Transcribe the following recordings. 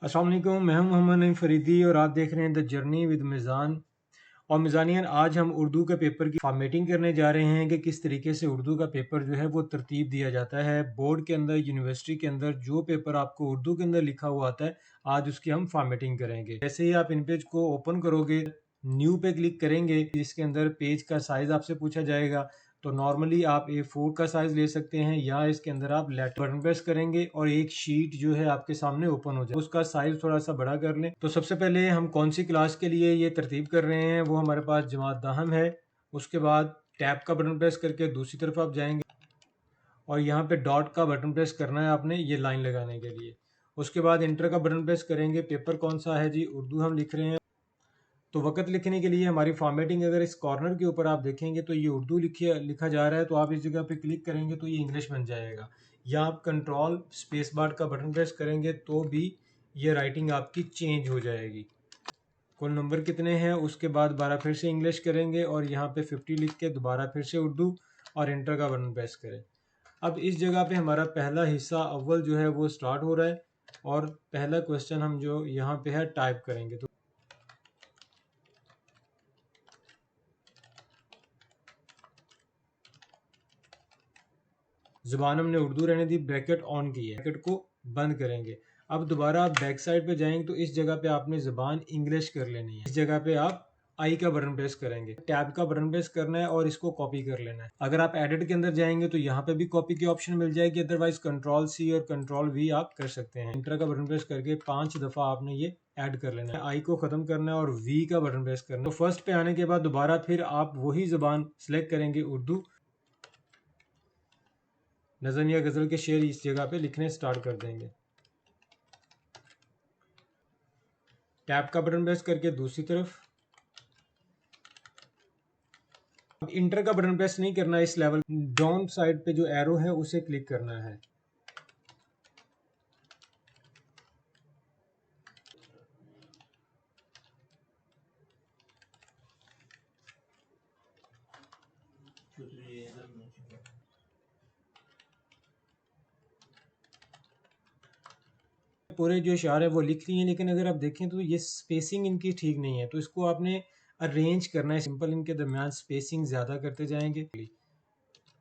अस्सलाम वालेकुम, मैं हूं मोहम्मद नईम फरीदी और आप देख रहे हैं द जर्नी विद मिज़ान। और मिज़ानियन, आज हम उर्दू के पेपर की फॉर्मेटिंग करने जा रहे हैं कि किस तरीके से उर्दू का पेपर जो है वो तरतीब दिया जाता है बोर्ड के अंदर, यूनिवर्सिटी के अंदर। जो पेपर आपको उर्दू के अंदर लिखा हुआ आता है, आज उसकी हम फॉर्मेटिंग करेंगे। जैसे ही आप इन पेज को ओपन करोगे, न्यू पे क्लिक करेंगे, जिसके अंदर पेज का साइज़ आपसे पूछा जाएगा। तो नॉर्मली आप A4 का साइज़ ले सकते हैं, या इसके अंदर आप लेटर बटन प्रेस करेंगे और एक शीट जो है आपके सामने ओपन हो जाए। उसका साइज़ थोड़ा सा बड़ा कर लें। तो सबसे पहले हम कौन सी क्लास के लिए ये तरतीब कर रहे हैं, वो हमारे पास जमात दाहम है। उसके बाद टैब का बटन प्रेस करके दूसरी तरफ आप जाएंगे और यहाँ पे डॉट का बटन प्रेस करना है आपने, ये लाइन लगाने के लिए। उसके बाद इंटर का बटन प्रेस करेंगे। पेपर कौन सा है जी? उर्दू हम लिख रहे हैं। तो वक़्त लिखने के लिए हमारी फॉर्मेटिंग, अगर इस कॉर्नर के ऊपर आप देखेंगे तो ये उर्दू लिखा जा रहा है, तो आप इस जगह पे क्लिक करेंगे तो ये इंग्लिश बन जाएगा। या आप कंट्रोल स्पेस बार का बटन प्रेस करेंगे तो भी ये राइटिंग आपकी चेंज हो जाएगी। कुल नंबर कितने हैं, उसके बाद दोबारा फिर से इंग्लिश करेंगे और यहाँ पे 50 लिख के दोबारा फिर से उर्दू और इंटर का बटन प्रेस करें। अब इस जगह पे हमारा पहला हिस्सा अव्वल जो है वो स्टार्ट हो रहा है और पहला क्वेश्चन हम जो यहाँ पे है टाइप करेंगे। तो ज़ुबान हमने उर्दू रहने दी, ब्रैकेट ऑन की है, ब्रैकेट को बंद करेंगे। अब दोबारा आप बैक साइड पे जाएंगे तो इस जगह पे आपने ज़ुबान इंग्लिश कर लेनी है। इस जगह पे आप आई का बटन प्रेस करेंगे, टैब का बटन प्रेस करना है और इसको कॉपी कर लेना है। अगर आप एडिट के अंदर जाएंगे तो यहाँ पे भी कॉपी की ऑप्शन मिल जाएगी, अदरवाइज कंट्रोल C और कंट्रोल V आप कर सकते हैं। इंटर का बटन प्रेस करके 5 दफ़ा आपने ये ऐड कर लेना है। आई को ख़त्म करना है और V का बटन प्रेस करना है। तो फर्स्ट पे आने के बाद दोबारा फिर आप वही ज़ुबान सेलेक्ट करेंगे, उर्दू। नज़म या गज़ल के शेर इस जगह पे लिखने स्टार्ट कर देंगे। टैब का बटन प्रेस करके दूसरी तरफ। अब इंटर का बटन प्रेस नहीं करना, इस लेवल डाउन साइड पे जो एरो है उसे क्लिक करना है। पूरे जो इशारे हैं वो लिख लिए हैं, लेकिन अगर आप देखें तो ये स्पेसिंग इनकी ठीक नहीं है, तो इसको आपने अरेंज करना है। सिंपल इनके दरमियान स्पेसिंग ज़्यादा करते जाएंगे।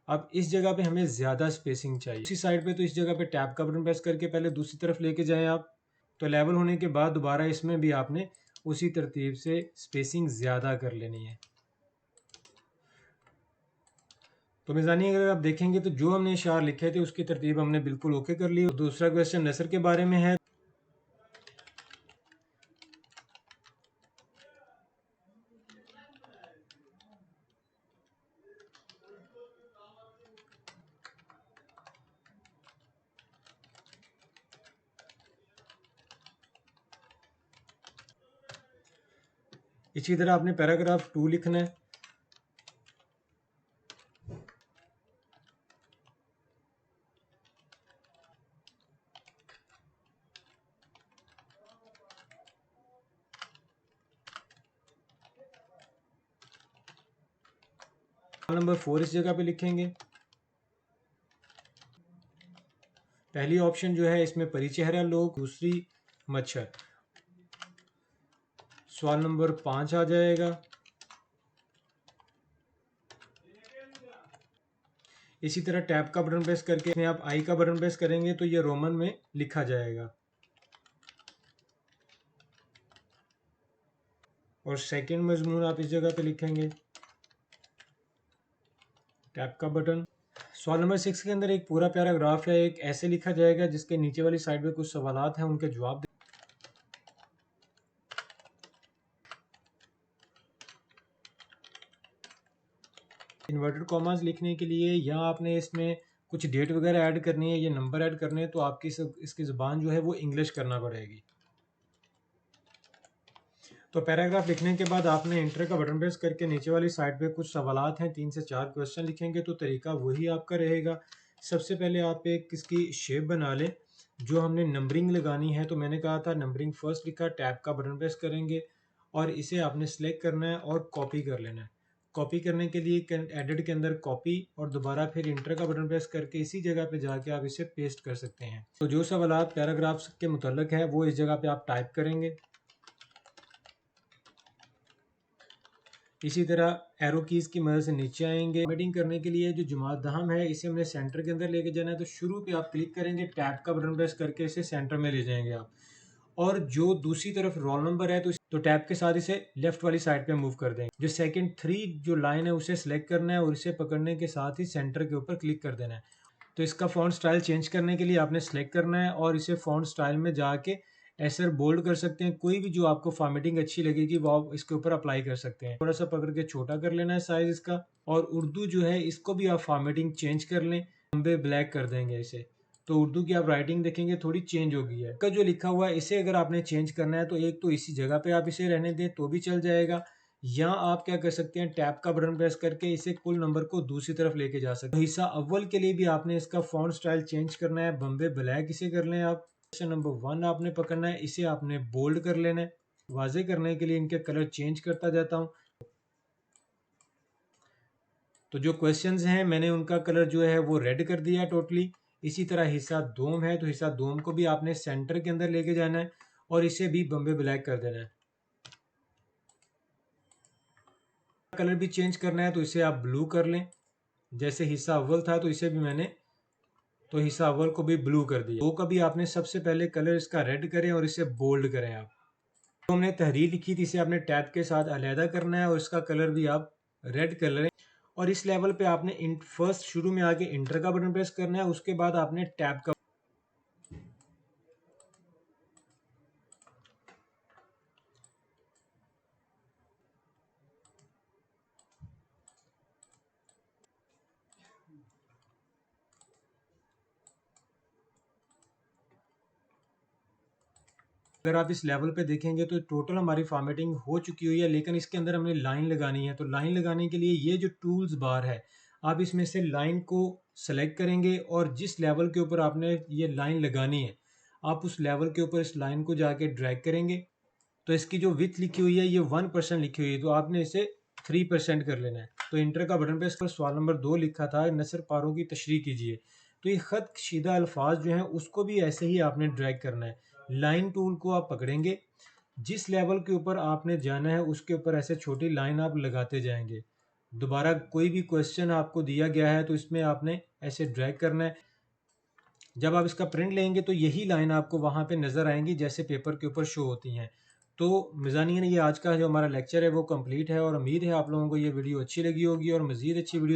अब इस जगह पे हमें ज़्यादा स्पेसिंग चाहिए उसी साइड पे, तो इस जगह पे टैब का बटन प्रेस करके पहले दूसरी तरफ लेके जाएं आप। तो लेवल होने के बाद दोबारा इसमें भी आपने उसी तरतीब से स्पेसिंग ज़्यादा कर लेनी है। तो मिज़ानी, अगर आप देखेंगे तो जो हमने इशार लिखे थे उसकी तरतीब हमने बिल्कुल ओके कर ली। दूसरा क्वेश्चन नसर के बारे में है। इसी तरह आपने पैराग्राफ 2 लिखना है। नंबर 4 इस जगह पे लिखेंगे। पहली ऑप्शन जो है इसमें परिचेहरा लोग, दूसरी मच्छर। सवाल नंबर 5 आ जाएगा। इसी तरह टैब का बटन प्रेस करके इसमें आप आई का बटन प्रेस करेंगे तो ये रोमन में लिखा जाएगा। और सेकंड मजमून आप इस जगह पे लिखेंगे, टैब का बटन। सवाल नंबर 6 के अंदर एक पूरा पैराग्राफ है, एक ऐसे लिखा जाएगा जिसके नीचे वाली साइड पे कुछ सवालात हैं, उनके जवाब। इन्वर्टेड कॉमास लिखने के लिए या आपने इसमें कुछ डेट वगैरह ऐड करनी है या नंबर ऐड करने हैं, तो आपकी इसकी ज़ुबान जो है वो इंग्लिश करना पड़ेगी। तो पैराग्राफ लिखने के बाद आपने इंटर का बटन प्रेस करके नीचे वाली साइड पे कुछ सवालात हैं, 3 से 4 क्वेश्चन लिखेंगे, तो तरीका वही आपका रहेगा। सबसे पहले आप एक किसकी शेप बना लें। जो हमने नंबरिंग लगानी है, तो मैंने कहा था नंबरिंग फर्स्ट लिखा, टैब का बटन प्रेस करेंगे और इसे आपने सेलेक्ट करना है और कॉपी कर लेना है। कॉपी करने के लिए एडिट के अंदर कॉपी और दोबारा फिर इंटर का बटन प्रेस करके इसी जगह पे जाके आप इसे पेस्ट कर सकते हैं। तो जो सवालात पैराग्राफ्स के मुतल्लिक है वो इस जगह पे आप टाइप करेंगे। इसी तरह एरो कीज़ की मदद से नीचे आएंगे। फॉर्मेटिंग करने के लिए जो जुमात दहम है इसे हमने सेंटर के अंदर लेके जाना है, तो शुरू पे आप क्लिक करेंगे, टैब का बटन प्रेस करके इसे सेंटर में ले जाएंगे आप। और जो दूसरी तरफ रोल नंबर है तो टैब के साथ इसे लेफ्ट वाली साइड पे मूव कर देंगे। जो सेकंड 3 जो लाइन है उसे सिलेक्ट करना है और इसे पकड़ने के साथ ही सेंटर के ऊपर क्लिक कर देना है। तो इसका फॉन्ट स्टाइल चेंज करने के लिए आपने सेलेक्ट करना है और इसे फॉन्ट स्टाइल में जाके ऐसे बोल्ड कर सकते हैं। कोई भी जो आपको फॉर्मेटिंग अच्छी लगेगी वो आप इसके ऊपर अप्लाई कर सकते हैं। थोड़ा सा पकड़ के छोटा कर लेना है साइज इसका। और उर्दू जो है इसको भी आप फॉर्मेटिंग चेंज कर लें, लंबे ब्लैक कर देंगे इसे, तो उर्दू की आप राइटिंग देखेंगे थोड़ी चेंज हो गई है। का जो लिखा हुआ है इसे अगर आपने चेंज करना है तो एक तो इसी जगह पे आप इसे रहने दें तो भी चल जाएगा, या आप क्या कर सकते हैं, टैब का बटन प्रेस करके इसे कुल नंबर को दूसरी तरफ लेके जा सकते हैं। तो हिस्सा अव्वल के लिए भी आपने इसका फॉन्ट स्टाइल चेंज करना है, बम्बे ब्लैक इसे कर लें आप। नंबर 1 आपने पकड़ना है, इसे आपने बोल्ड कर लेना है। वाजे करने के लिए इनके कलर चेंज करता जाता हूँ। तो जो क्वेश्चंस हैं मैंने उनका कलर जो है वो रेड कर दिया टोटली। इसी तरह हिस्सा दोम है तो हिस्सा दोम को भी आपने सेंटर के अंदर लेके जाना है और इसे भी बम्बे ब्लैक कर देना है। कलर भी चेंज करना है तो इसे आप ब्लू कर लें। जैसे हिस्सा अव्वल था तो इसे भी मैंने तो हिस्सा अव्वल को भी ब्लू कर दिया। दो का भी आपने सबसे पहले कलर इसका रेड करें और इसे बोल्ड करें आप। तो हमने तहरीर लिखी थी इसे आपने टैब के साथ अलहदा करना है और इसका कलर भी आप रेड कर लें। और इस लेवल पे आपने फर्स्ट शुरू में आके इंटर का बटन प्रेस करना है, उसके बाद आपने टैब का अगर आप इस लेवल पे देखेंगे तो टोटल हमारी फॉर्मेटिंग हो चुकी हुई है, लेकिन इसके अंदर हमने लाइन लगानी है। तो लाइन लगाने के लिए ये जो टूल्स बार है आप इसमें से लाइन को सेलेक्ट करेंगे और जिस लेवल के ऊपर आपने ये लाइन लगानी है आप उस लेवल के ऊपर इस लाइन को जाके ड्रैग करेंगे। तो इसकी जो विथ लिखी हुई है ये 1% लिखी हुई है, तो आपने इसे 3% कर लेना है। तो इंटर का बटन प्रेस कर सवाल नंबर 2 लिखा था नसर पारों की तशरीह कीजिए। तो ये ख़त कशीदा अल्फाज जो हैं उसको भी ऐसे ही आपने ड्रैग करना है। लाइन टूल को आप पकड़ेंगे, जिस लेवल के ऊपर आपने जाना है उसके ऊपर ऐसे छोटी लाइन आप लगाते जाएंगे। दोबारा कोई भी क्वेश्चन आपको दिया गया है तो इसमें आपने ऐसे ड्रैग करना है। जब आप इसका प्रिंट लेंगे तो यही लाइन आपको वहाँ पे नज़र आएंगी जैसे पेपर के ऊपर शो होती हैं। तो मिज़ानियन ये आज का जो हमारा लेक्चर है वो कंप्लीट है और उम्मीद है आप लोगों को ये वीडियो अच्छी लगी होगी और मज़ीद अच्छी वीडियो